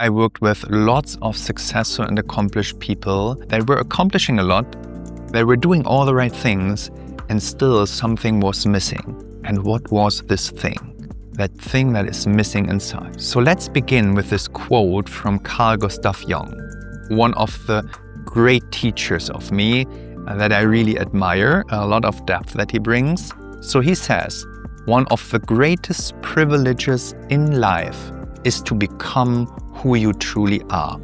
I worked with lots of successful and accomplished people that were accomplishing a lot, they were doing all the right things, and still something was missing. And what was this thing? That thing that is missing inside. So let's begin with this quote from Carl Gustav Jung, one of the great teachers of me that I really admire, a lot of depth that he brings. So he says, one of the greatest privileges in life is to become who you truly are.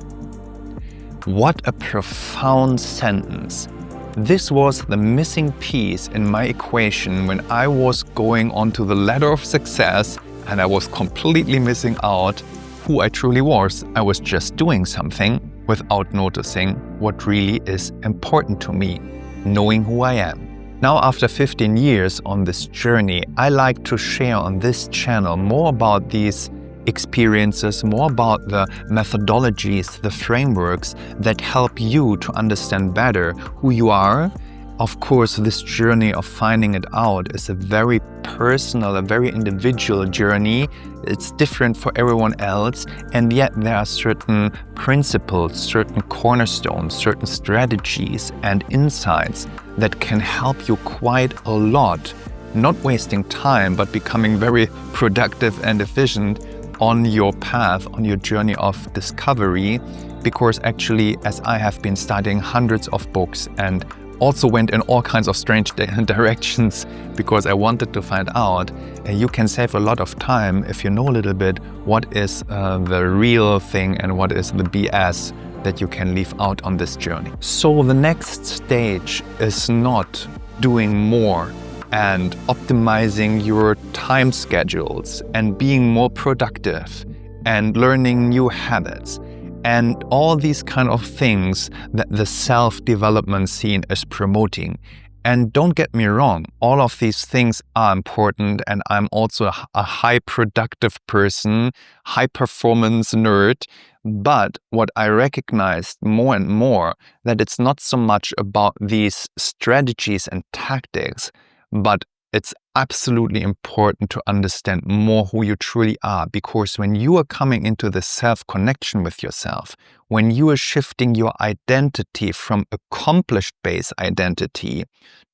What a profound sentence. This was the missing piece in my equation when I was going onto the ladder of success and I was completely missing out who I truly was. I was just doing something without noticing what really is important to me, knowing who I am. Now, after 15 years on this journey, I like to share on this channel more about these experiences, more about the methodologies, the frameworks that help you to understand better who you are. Of course, this journey of finding it out is a very personal, a very individual journey. It's different for everyone else, and yet there are certain principles, certain cornerstones, certain strategies and insights that can help you quite a lot, not wasting time, but becoming very productive and efficient on your path, on your journey of discovery. Because actually, as I have been studying hundreds of books and also went in all kinds of strange directions because I wanted to find out, you can save a lot of time if you know a little bit what is the real thing and what is the BS that you can leave out on this journey. So the next stage is not doing more and optimizing your time schedules and being more productive and learning new habits and all these kind of things that the self-development scene is promoting. And don't get me wrong, all of these things are important, and I'm also a high productive person, high performance nerd. But what I recognized more and more, that it's not so much about these strategies and tactics, but it's absolutely important to understand more who you truly are, because when you are coming into the self-connection with yourself, when you are shifting your identity from accomplished-based identity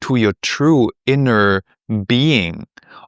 to your true inner being,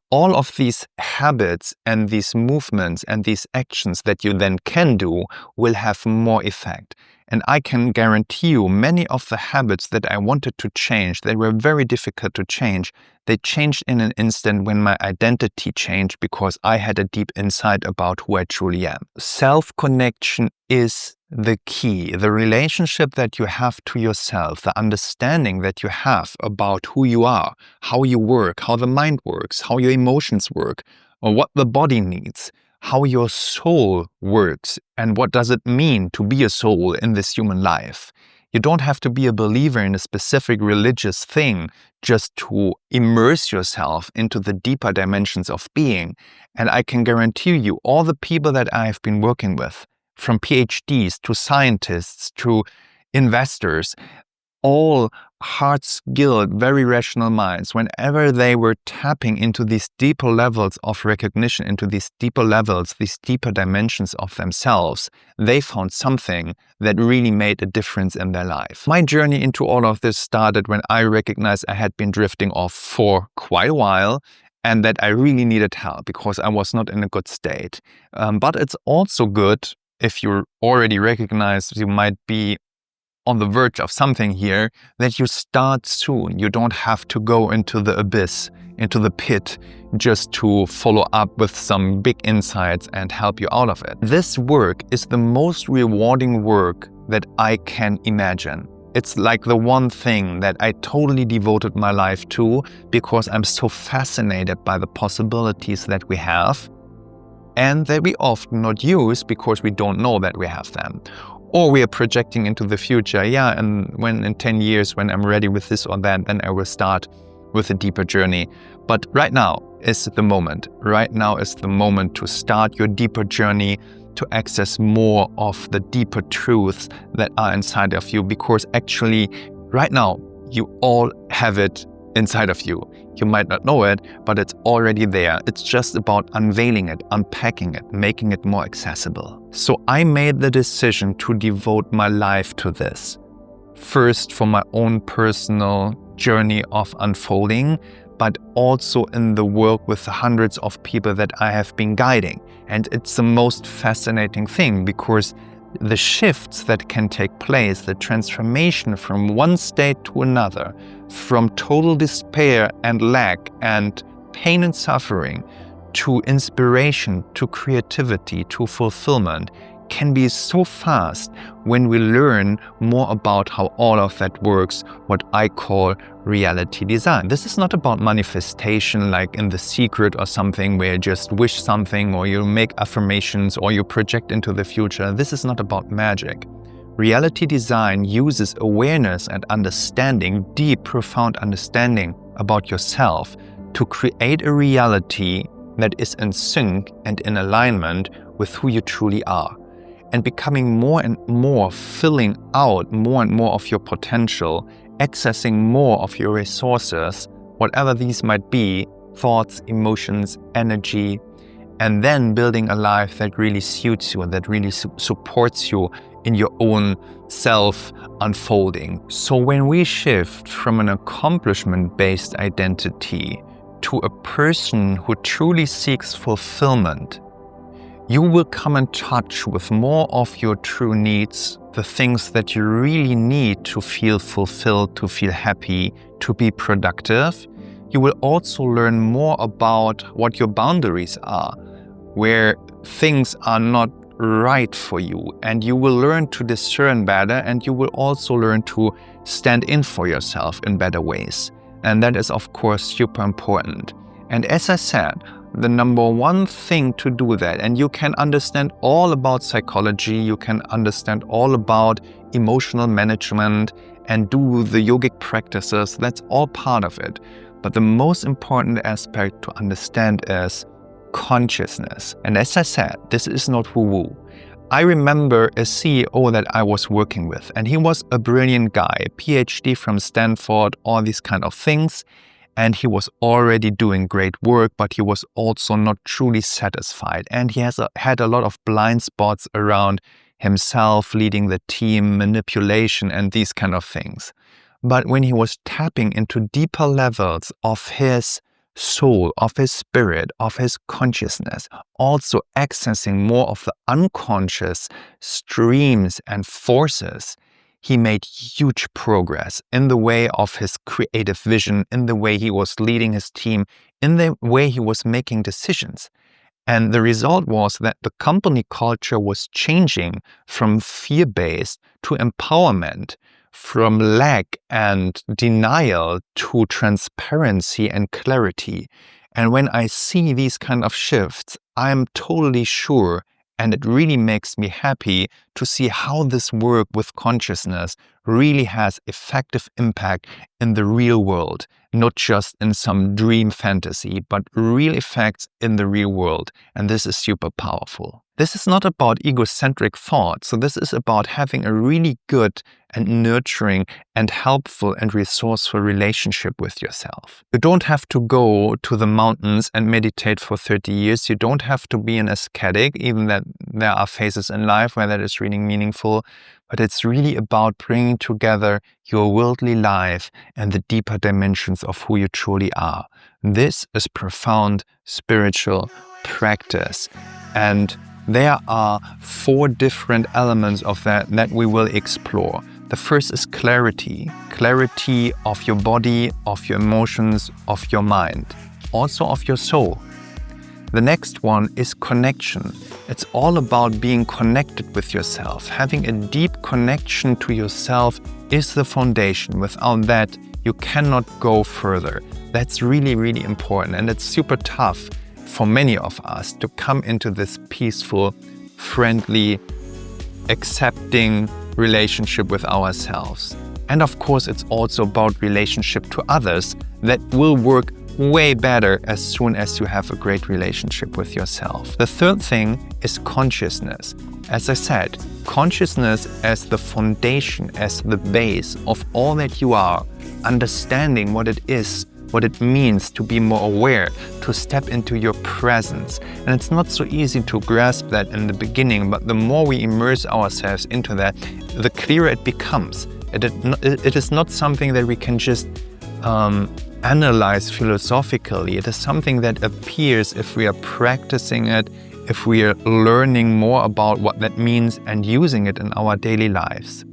all of these habits and these movements and these actions that you then can do will have more effect. And I can guarantee you many of the habits that I wanted to change, they were very difficult to change. They changed in an instant when my identity changed because I had a deep insight about who I truly am. Self-connection is the key. The relationship that you have to yourself, the understanding that you have about who you are, how you work, how the mind works, how your emotions work, or what the body needs, how your soul works, and what does it mean to be a soul in this human life. You don't have to be a believer in a specific religious thing just to immerse yourself into the deeper dimensions of being. And I can guarantee you, all the people that I have been working with, from PhDs to scientists to investors, all hard-skilled, very rational minds, whenever they were tapping into these deeper levels of recognition, into these deeper levels, these deeper dimensions of themselves, they found something that really made a difference in their life. My journey into all of this started when I recognized I had been drifting off for quite a while, and that I really needed help because I was not in a good state. But it's also good if you already recognize you might be on the verge of something here, that you start soon. You don't have to go into the abyss, into the pit, just to follow up with some big insights and help you out of it. This work is the most rewarding work that I can imagine. It's like the one thing that I totally devoted my life to because I'm so fascinated by the possibilities that we have and that we often not use because we don't know that we have them. Or we are projecting into the future, and when in 10 years, when I'm ready with this or that, then I will start with a deeper journey. But right now is the moment. Right now is the moment to start your deeper journey, to access more of the deeper truths that are inside of you, because actually, right now, you all have it inside of you. You might not know it, but it's already there. It's just about unveiling it, unpacking it, making it more accessible. So I made the decision to devote my life to this. First, for my own personal journey of unfolding, but also in the work with the hundreds of people that I have been guiding. And it's the most fascinating thing, because the shifts that can take place, the transformation from one state to another, from total despair and lack and pain and suffering to inspiration, to creativity, to fulfillment, can be so fast when we learn more about how all of that works, what I call reality design. This is not about manifestation like in The Secret or something where you just wish something or you make affirmations or you project into the future. This is not about magic. Reality design uses awareness and understanding, deep, profound understanding about yourself to create a reality that is in sync and in alignment with who you truly are. And becoming more and more, filling out more and more of your potential, accessing more of your resources, whatever these might be, thoughts, emotions, energy, and then building a life that really suits you and that really supports you in your own self-unfolding. So when we shift from an accomplishment-based identity to a person who truly seeks fulfillment, you will come in touch with more of your true needs, the things that you really need to feel fulfilled, to feel happy, to be productive. You will also learn more about what your boundaries are, where things are not right for you, and you will learn to discern better, and you will also learn to stand in for yourself in better ways. And that is, of course, super important. And as I said, the number one thing to do that, and you can understand all about psychology, you can understand all about emotional management and do the yogic practices, that's all part of it. But the most important aspect to understand is consciousness. And as I said, this is not woo-woo. I remember a CEO that I was working with, and he was a brilliant guy, PhD from Stanford, all these kind of things. And he was already doing great work, but he was also not truly satisfied. And he had a lot of blind spots around himself, leading the team, manipulation, and these kind of things. But when he was tapping into deeper levels of his soul, of his spirit, of his consciousness, also accessing more of the unconscious streams and forces, he made huge progress in the way of his creative vision, in the way he was leading his team, in the way he was making decisions. And the result was that the company culture was changing from fear-based to empowerment, from lack and denial to transparency and clarity. And when I see these kind of shifts, I'm totally sure, and it really makes me happy to see how this work with consciousness really has effective impact in the real world, not just in some dream fantasy, but real effects in the real world. And this is super powerful. This is not about egocentric thought. So this is about having a really good and nurturing and helpful and resourceful relationship with yourself. You don't have to go to the mountains and meditate for 30 years. You don't have to be an ascetic, even that there are phases in life where that is really meaningful. But it's really about bringing together your worldly life and the deeper dimensions of who you truly are. This is profound spiritual practice. And there are 4 different elements of that we will explore. The first is clarity. Clarity of your body, of your emotions, of your mind, also of your soul. The next one is connection. It's all about being connected with yourself. Having a deep connection to yourself is the foundation. Without that, you cannot go further. That's really, really important. And it's super tough for many of us to come into this peaceful, friendly, accepting relationship with ourselves. And of course, it's also about relationship to others that will work way better as soon as you have a great relationship with yourself. The third thing is consciousness. As I said, Consciousness as the foundation, as the base of all that you are, understanding what it is, what it means to be more aware, to step into your presence. And it's not so easy to grasp that in the beginning, but the more we immerse ourselves into that, the clearer it becomes. It is not something that we can just analyze philosophically. It is something that appears if we are practicing it, if we are learning more about what that means and using it in our daily lives.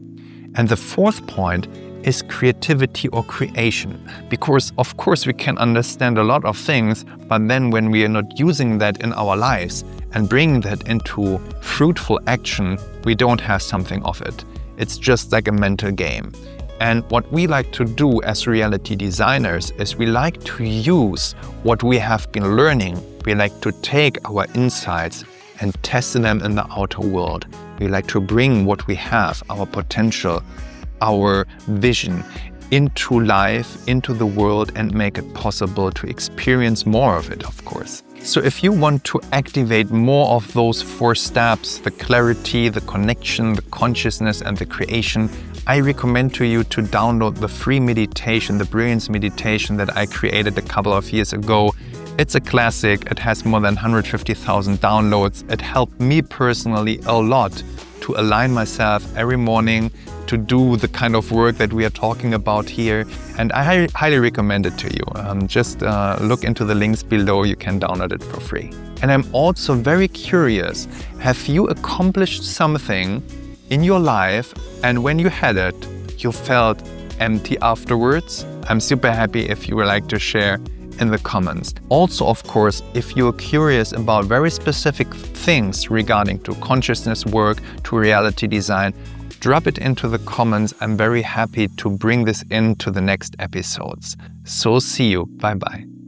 And the fourth point is creativity or creation. Because of course we can understand a lot of things, but then when we are not using that in our lives and bringing that into fruitful action, we don't have something of it. It's just like a mental game. And what we like to do as reality designers is we like to use what we have been learning. We like to take our insights and test them in the outer world. We like to bring what we have, our potential, our vision, into life, into the world, and make it possible to experience more of it, of course. So if you want to activate more of those 4 steps, the clarity, the connection, the consciousness, and the creation, I recommend to you to download the free meditation, the Brilliance meditation that I created a couple of years ago. It's a classic. It has more than 150,000 downloads. It helped me personally a lot to align myself every morning to do the kind of work that we are talking about here. And I highly recommend it to you. Just look into the links below. You can download it for free. And I'm also very curious, have you accomplished something in your life and when you had it, you felt empty afterwards? I'm super happy if you would like to share in the comments. Also, of course, if you're curious about very specific things regarding to consciousness work, to reality design, drop it into the comments. I'm very happy to bring this into the next episodes. So see you. Bye-bye.